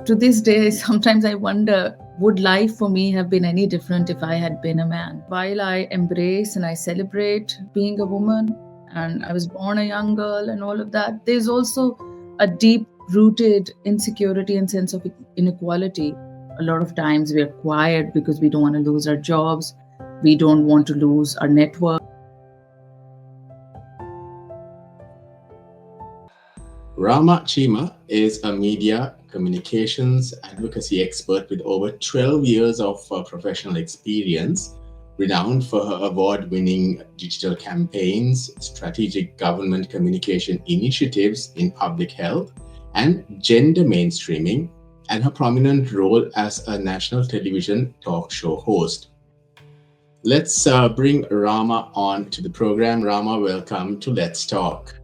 to this day, sometimes I wonder, would life for me have been any different if I had been a man? While I embrace and I celebrate being a woman, and I was born a young girl and all of that, there's also a deep rooted insecurity and sense of inequality. A lot of times we're quiet because we don't want to lose our jobs, we don't want to lose our network. Ramma Cheema is a media communications advocacy expert with over 12 years of professional experience, renowned for her award-winning digital campaigns, strategic government communication initiatives in public health, and gender mainstreaming, and her prominent role as a national television talk show host. Let's bring Ramma on to the program. Ramma, welcome to Let's Talk.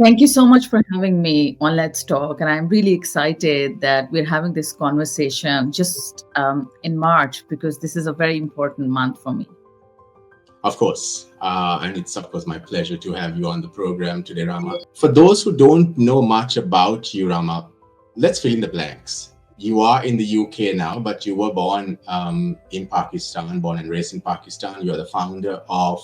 Thank you so much for having me on Let's Talk. And I'm really excited that we're having this conversation just in March, because this is a very important month for me. Of course. And it's, of course, my pleasure to have you on the program today, Ramma. For those who don't know much about you, Ramma, let's fill in the blanks. You are in the UK now, but you were born in Pakistan, born and raised in Pakistan. You're the founder of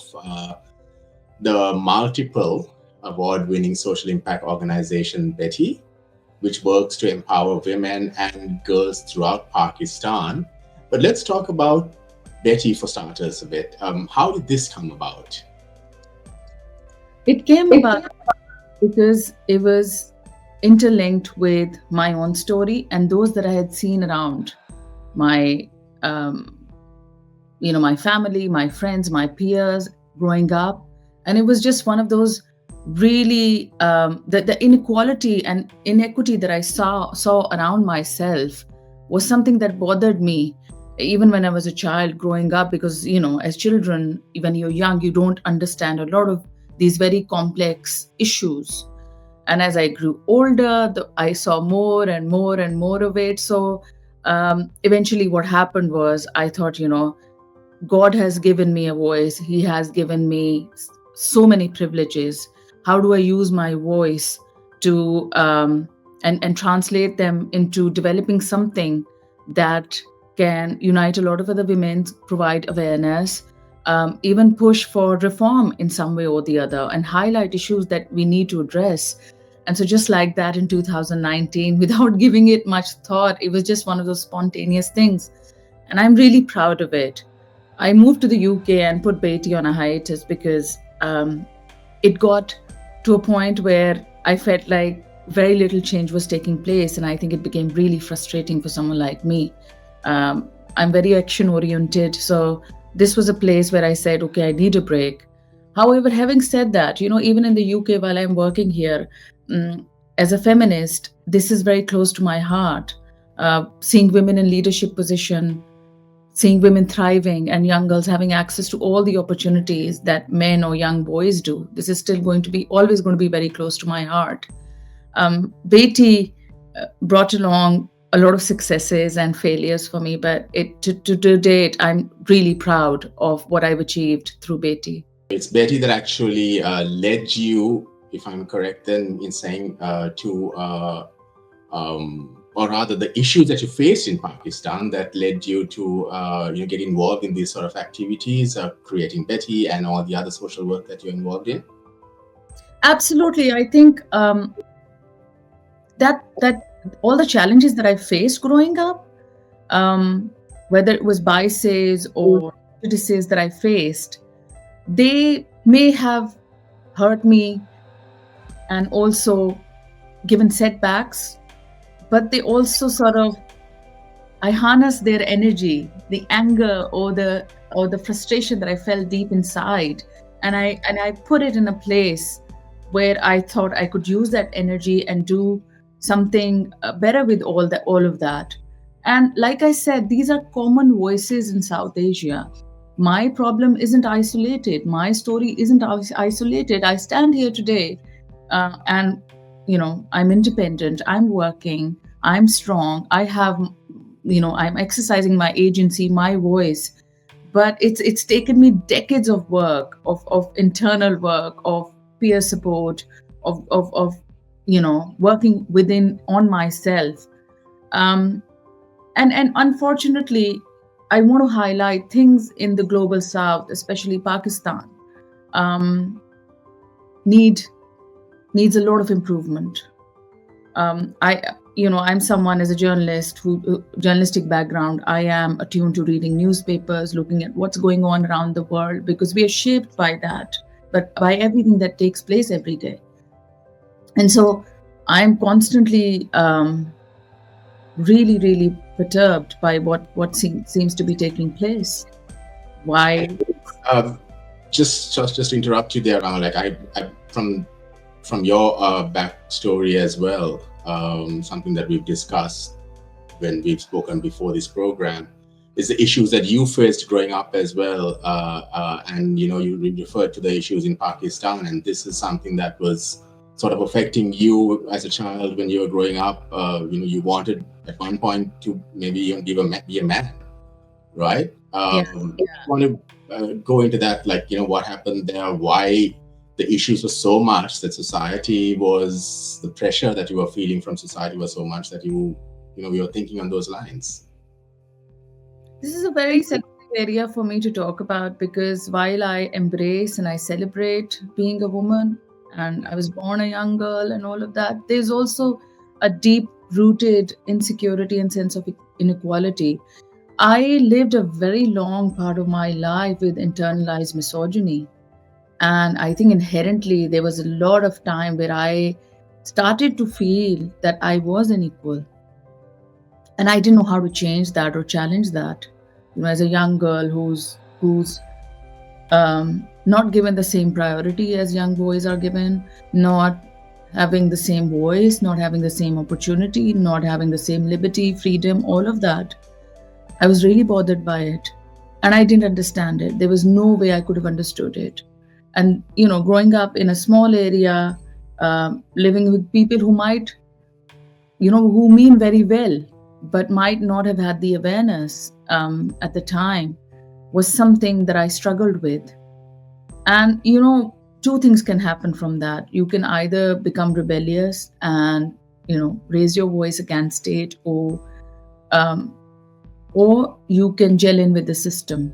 the multiple award-winning social impact organization Betty, which works to empower women and girls throughout Pakistan. But let's talk about Betty for starters a bit. How did this come about? It came about because it was interlinked with my own story and those that I had seen around my, my family, my friends, my peers growing up. And it was just one of those really the inequality and inequity that I saw around myself was something that bothered me even when I was a child growing up, because as children, when you're young, you don't understand a lot of these very complex issues. And as I grew older, I saw more and more and more of it. So eventually what happened was I thought, God has given me a voice. He has given me so many privileges. How do I use my voice to and translate them into developing something that can unite a lot of other women, provide awareness, even push for reform in some way or the other, and highlight issues that we need to address. And so just like that in 2019, without giving it much thought, it was just one of those spontaneous things. And I'm really proud of it. I moved to the UK and put Betty on a hiatus because it got to a point where I felt like very little change was taking place. And I think it became really frustrating for someone like me. I'm very action oriented. So this was a place where I said, okay, I need a break. However, having said that, even in the UK, while I'm working here, as a feminist, this is very close to my heart. Seeing women in leadership position, seeing women thriving and young girls having access to all the opportunities that men or young boys do. This is still always going to be very close to my heart. Betty brought along a lot of successes and failures for me, but to date, I'm really proud of what I've achieved through Betty. It's Betty that actually led you, if I'm correct then in saying, or rather the issues that you faced in Pakistan that led you to get involved in these sort of activities, creating Betty and all the other social work that you're involved in? Absolutely. I think that all the challenges that I faced growing up, whether it was biases or prejudices that I faced, they may have hurt me and also given setbacks, but they also I harnessed their energy, the anger or the frustration that I felt deep inside, and I put it in a place where I thought I could use that energy and do something better with all of that. And like I said, these are common voices in South Asia. My problem isn't isolated. My story isn't isolated. I stand here today and I'm independent, I'm working, I'm strong, I have, I'm exercising my agency, my voice. But it's taken me decades of work, of internal work, of peer support, of working on myself Um, and unfortunately, I want to highlight things in the global south, especially Pakistan, um, need needs a lot of improvement. I I'm someone as a journalist who journalistic background. I am attuned to reading newspapers, looking at what's going on around the world, because we are shaped by that, but by everything that takes place every day. And so I'm constantly really perturbed by what seems to be taking place. Why? Um, just to interrupt you there, Rama, like I from your backstory as well, something that we've discussed when we've spoken before this program is the issues that you faced growing up as well, and you referred to the issues in Pakistan, and this is something that was sort of affecting you as a child when you were growing up. You wanted at one point to maybe even be a man, right? Yeah. I want to go into that, like, what happened there, why the issues were so much that society was, the pressure that you were feeling from society was so much that you were thinking on those lines. This is a very sensitive area for me to talk about, because while I embrace and I celebrate being a woman and I was born a young girl and all of that, there's also a deep rooted insecurity and sense of inequality. I lived a very long part of my life with internalized misogyny. And I think inherently there was a lot of time where I started to feel that I was unequal. And I didn't know how to change that or challenge that. As a young girl who's not given the same priority as young boys are given, not having the same voice, not having the same opportunity, not having the same liberty, freedom, all of that. I was really bothered by it. And I didn't understand it. There was no way I could have understood it. And, growing up in a small area, living with people who might, who mean very well, but might not have had the awareness at the time, was something that I struggled with. And, two things can happen from that. You can either become rebellious and, raise your voice against it, or you can gel in with the system.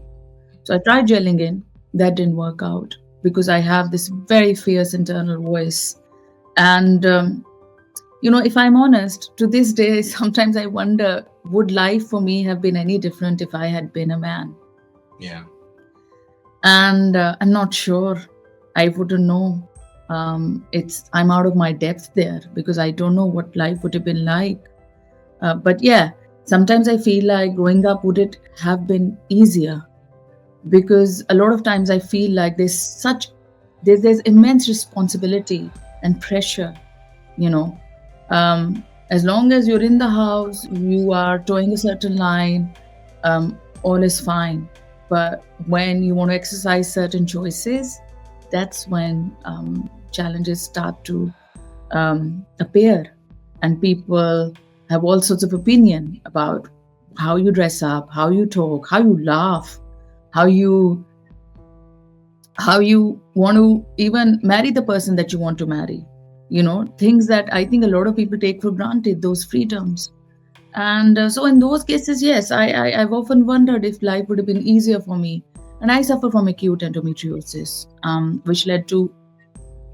So I tried gelling in. That didn't work out because I have this very fierce internal voice. And, if I'm honest, to this day, sometimes I wonder, would life for me have been any different if I had been a man? Yeah. And I'm not sure. I wouldn't know. I'm out of my depth there because I don't know what life would have been like. But yeah, sometimes I feel like growing up, would it have been easier? Because a lot of times I feel like there's immense responsibility and pressure. As long as you're in the house, you are towing a certain line, all is fine. But when you want to exercise certain choices, that's when challenges start to appear, and people have all sorts of opinion about how you dress up, how you talk, how you laugh, how you want to even marry the person that you want to marry. Things that I think a lot of people take for granted, those freedoms. And so in those cases, yes, I've often wondered if life would have been easier for me. And I suffer from acute endometriosis, which led to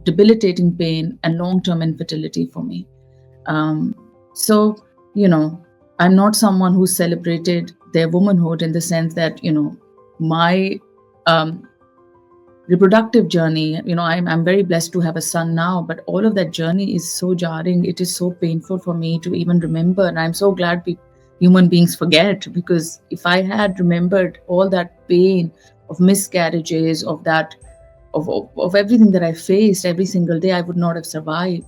debilitating pain and long-term infertility for me. So, I'm not someone who celebrated their womanhood in the sense that, my reproductive journey, I'm very blessed to have a son now, but all of that journey is so jarring. It is so painful for me to even remember. And I'm so glad human beings forget, because if I had remembered all that pain of miscarriages, of that, of everything that I faced every single day, I would not have survived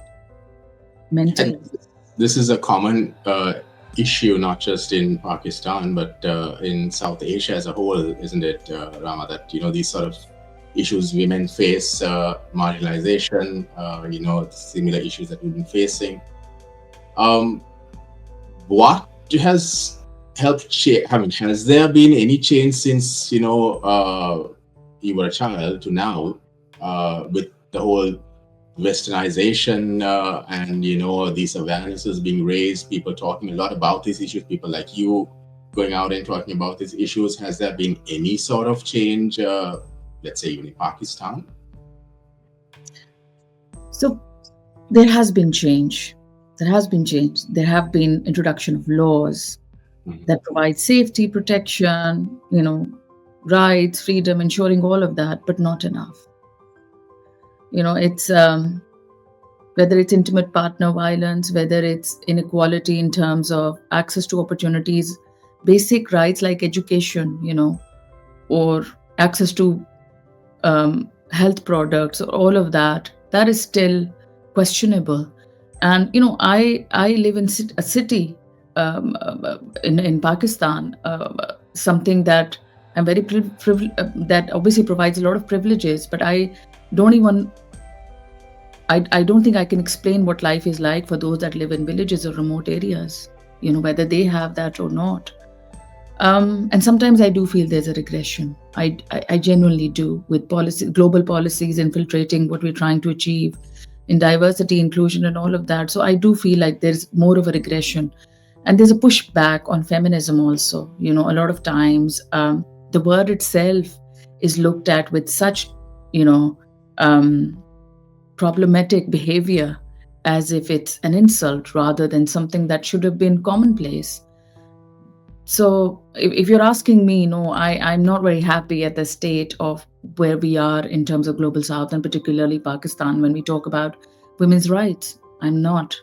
mentally. And this is a common issue, not just in Pakistan, but in South Asia as a whole, isn't it, Rama? That these sort of issues women face, marginalization, similar issues that we've been facing. What has helped change? I mean, has there been any change since you were a child to now, with the whole westernization and these awarenesses being raised, people talking a lot about these issues, people like you going out and talking about these issues, has there been any sort of change, let's say even in Pakistan? So there has been change. There has been change. There have been introduction of laws that provide safety, protection, rights, freedom, ensuring all of that, but not enough. It's whether it's intimate partner violence, whether it's inequality in terms of access to opportunities, basic rights like education, or access to health products, or all of that is still questionable. And I live in a city in Pakistan, something that I'm very that obviously provides a lot of privileges, but I don't think I can explain what life is like for those that live in villages or remote areas, whether they have that or not. And sometimes I do feel there's a regression. I genuinely do, with global policies infiltrating what we're trying to achieve in diversity, inclusion, and all of that. So I do feel like there's more of a regression. And there's a pushback on feminism also. A lot of times the word itself is looked at with such, problematic behavior, as if it's an insult rather than something that should have been commonplace. So if you're asking me, no, I'm not very happy at the state of where we are in terms of Global South, and particularly Pakistan, when we talk about women's rights. I'm not.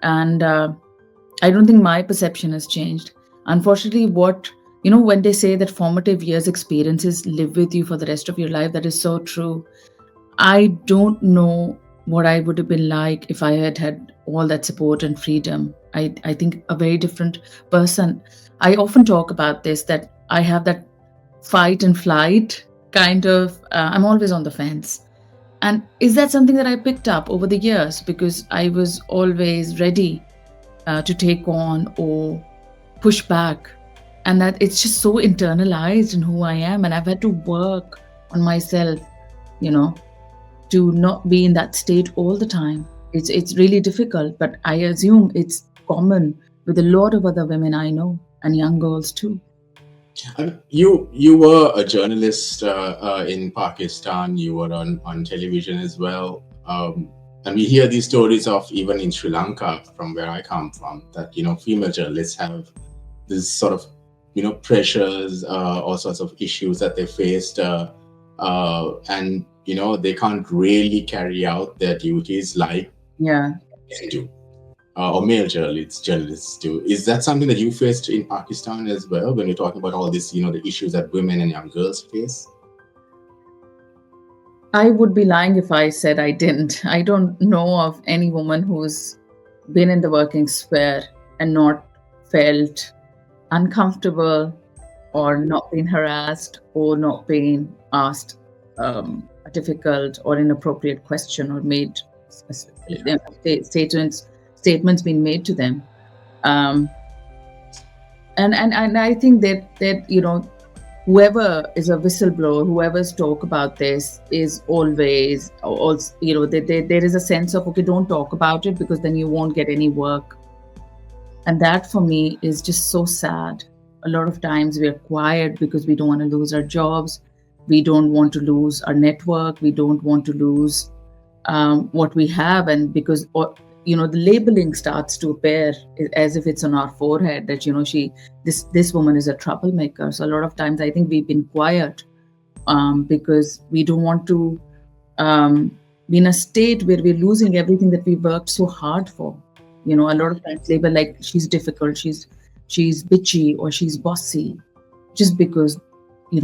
And I don't think my perception has changed. Unfortunately, when they say that formative years experiences live with you for the rest of your life, that is so true. I don't know what I would have been like if I had all that support and freedom. I think a very different person. I often talk about this, that I have that fight and flight kind of, I'm always on the fence. And is that something that I picked up over the years? Because I was always ready to take on or push back. And that it's just so internalized in who I am. And I've had to work on myself, to not be in that state all the time. It's really difficult, but I assume it's common with a lot of other women I know, and young girls too. You were a journalist in Pakistan. You were on television as well, and we hear these stories of, even in Sri Lanka, from where I come from, that female journalists have this sort of pressures, all sorts of issues that they faced, and they can't really carry out their duties like men do, or male journalists do. Is that something that you faced in Pakistan as well, when you're talking about all this, the issues that women and young girls face? I would be lying if I said I didn't. I don't know of any woman who's been in the working sphere and not felt uncomfortable, or not been harassed, or not been asked a difficult or inappropriate question, or made statements being made to them. And I think that whoever is a whistleblower, whoever's talk about this, is always also, there is a sense of, okay, don't talk about it because then you won't get any work. And that for me is just so sad. A lot of times we're quiet because we don't want to lose our jobs. We don't want to lose our network. We don't want to lose what we have. And because, the labeling starts to appear as if it's on our forehead, that, this woman is a troublemaker. So a lot of times I think we've been quiet because we don't want to be in a state where we're losing everything that we worked so hard for. A lot of times label like she's difficult, she's bitchy, or she's bossy, just because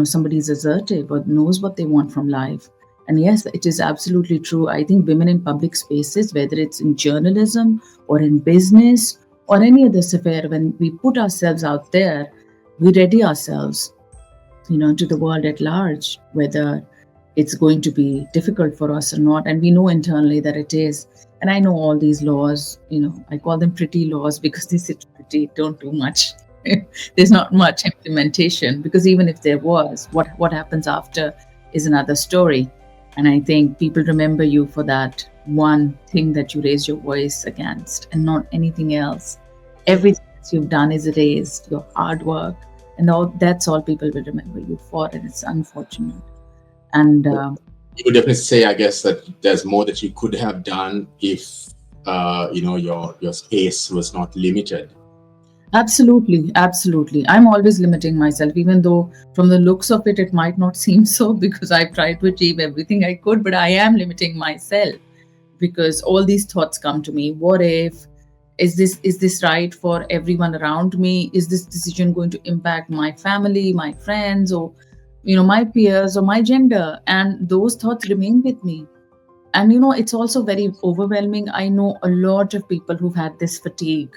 somebody's assertive or knows what they want from life. And yes, it is absolutely true. I think women in public spaces, whether it's in journalism or in business or any other sphere, when we put ourselves out there, we ready ourselves, to the world at large, whether it's going to be difficult for us or not. And we know internally that it is. And I know all these laws, I call them pretty laws because they sit pretty, don't do much. There's not much implementation, because even if there was, what happens after is another story. And I think people remember you for that, one thing that you raise your voice against and not anything else. Everything else you've done is erased, your hard work, and all that's all people will remember you for, and it's unfortunate. And You would definitely say, I guess, that there's more that you could have done if your space was not limited. absolutely, absolutely. I'm always limiting myself, even though from the looks of it, it might not seem so because I've tried to achieve everything I could, but I am limiting myself because all these thoughts come to me. What if? Is this right for everyone around me? Is this decision going to impact my family, my friends, or my peers, or my gender? And those thoughts remain with me. And it's also very overwhelming. I know a lot of people who've had this fatigue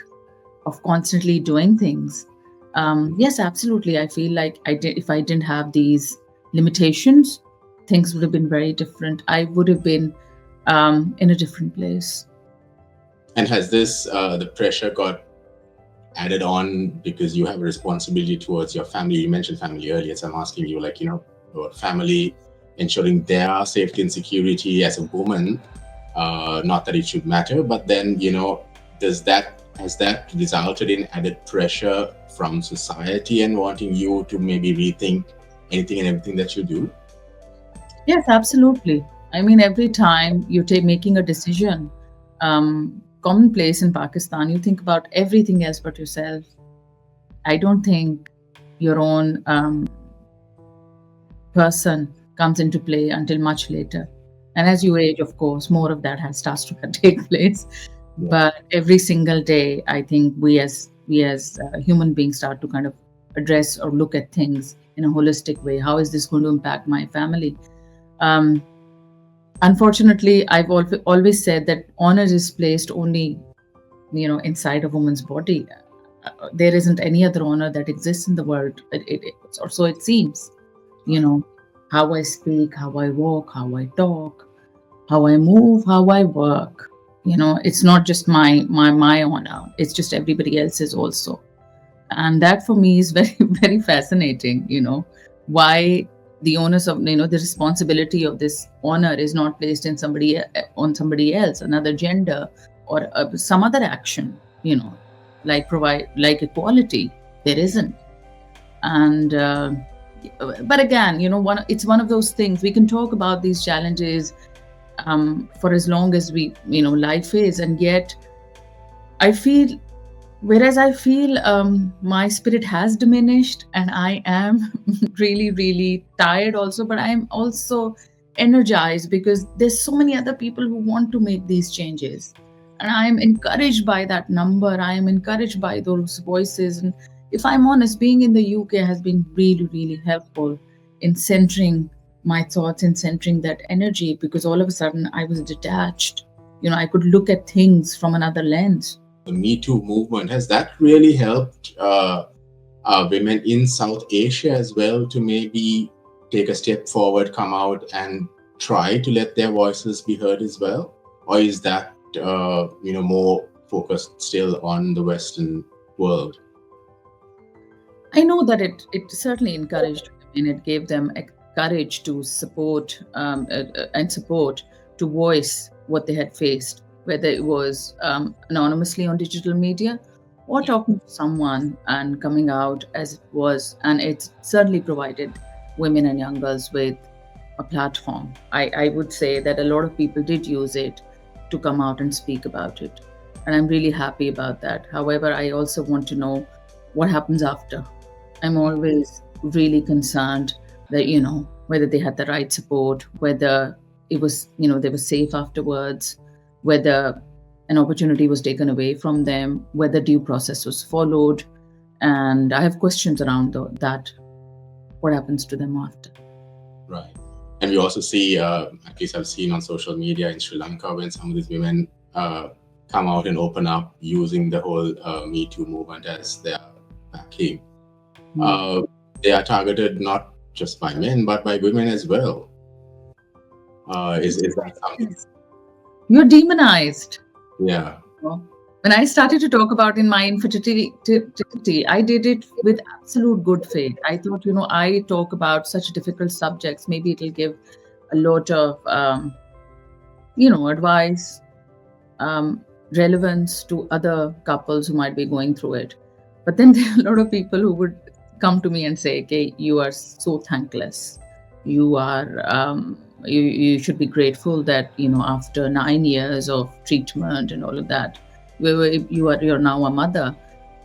of constantly doing things. Yes, absolutely. I feel like if I didn't have these limitations, things would have been very different. I would have been in a different place. And has this the pressure got added on because you have a responsibility towards your family? You mentioned family earlier, so I'm asking you, about family, ensuring their safety and security as a woman. Not that it should matter, but then has that resulted in added pressure from society and wanting you to maybe rethink anything and everything that you do? Yes, absolutely. I mean, every time you're making a decision, commonplace in Pakistan, you think about everything else but yourself. I don't think your own person comes into play until much later. And as you age, of course, more of that has starts to take place. But every single day, I think we as human beings start to kind of address or look at things in a holistic way. How is this going to impact my family? Um, Unfortunately, I've always said that honor is placed only, inside a woman's body. There isn't any other honor that exists in the world. Or so it seems. How I speak, how I walk, how I talk, how I move, how I work. It's not just my honor. It's just everybody else's also. And that for me is very very fascinating. Why the onus of the responsibility of this honor is not placed in on somebody else, another gender, or some other action. Like provide like equality. There isn't. And but again, it's one of those things. We can talk about these challenges for as long as we life is, and yet I feel whereas I feel my spirit has diminished, and I am really really tired also, but I'm also energized because there's so many other people who want to make these changes, and I'm encouraged by that number. I am encouraged by those voices. And if I'm honest, being in the UK has been really really helpful in centering my thoughts and centering that energy, because all of a sudden I was detached. I could look at things from another lens. The Me Too movement, has that really helped women in South Asia as well to maybe take a step forward, come out and try to let their voices be heard as well? Or is that more focused still on the Western world? I know that it certainly encouraged women. It gave them courage to support and support to voice what they had faced, whether it was anonymously on digital media or talking to someone and coming out as it was. And it certainly provided women and young girls with a platform. I would say that a lot of people did use it to come out and speak about it. And I'm really happy about that. However, I also want to know what happens after. I'm always really concerned that, whether they had the right support, whether it was, they were safe afterwards, whether an opportunity was taken away from them, whether due process was followed. And I have questions around that. What happens to them after? Right. And we also see, at least I've seen on social media in Sri Lanka, when some of these women come out and open up using the whole Me Too movement as their backing. They are targeted not just by men, but by women as well. Is that something? You're demonized. Yeah. When I started to talk about in my infertility, I did it with absolute good faith. I thought, I talk about such difficult subjects. Maybe it'll give a lot of advice, um, relevance to other couples who might be going through it. But then there are a lot of people who would come to me and say, "Okay, you are so thankless. You should be grateful that after 9 years of treatment and all of that, you're now a mother."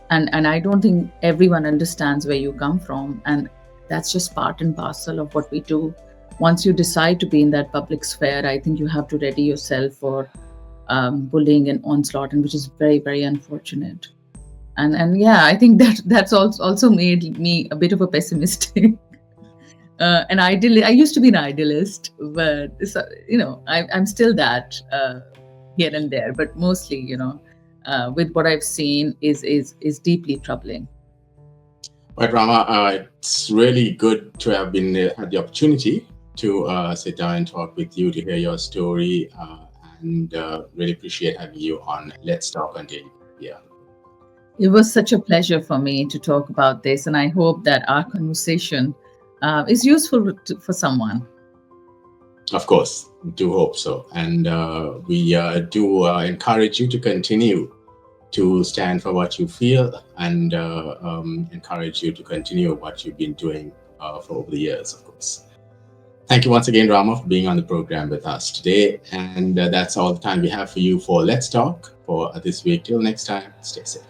And I don't think everyone understands where you come from, and that's just part and parcel of what we do. Once you decide to be in that public sphere, I think you have to ready yourself for bullying and onslaught, and which is very, very unfortunate. And yeah, I think that's also made me a bit of a pessimistic. An ideal. I used to be an idealist, but I'm still that here and there. But mostly, with what I've seen is deeply troubling. Right, Rama, it's really good to have been had the opportunity to sit down and talk with you to hear your story, and really appreciate having you on Let's Talk on Daily. Yeah. It was such a pleasure for me to talk about this, and I hope that our conversation is useful for someone. Of course, do hope so. And we do encourage you to continue to stand for what you feel, and encourage you to continue what you've been doing for over the years, of course. Thank you once again, Rama, for being on the program with us today. And that's all the time we have for you for Let's Talk for this week. Till next time, stay safe.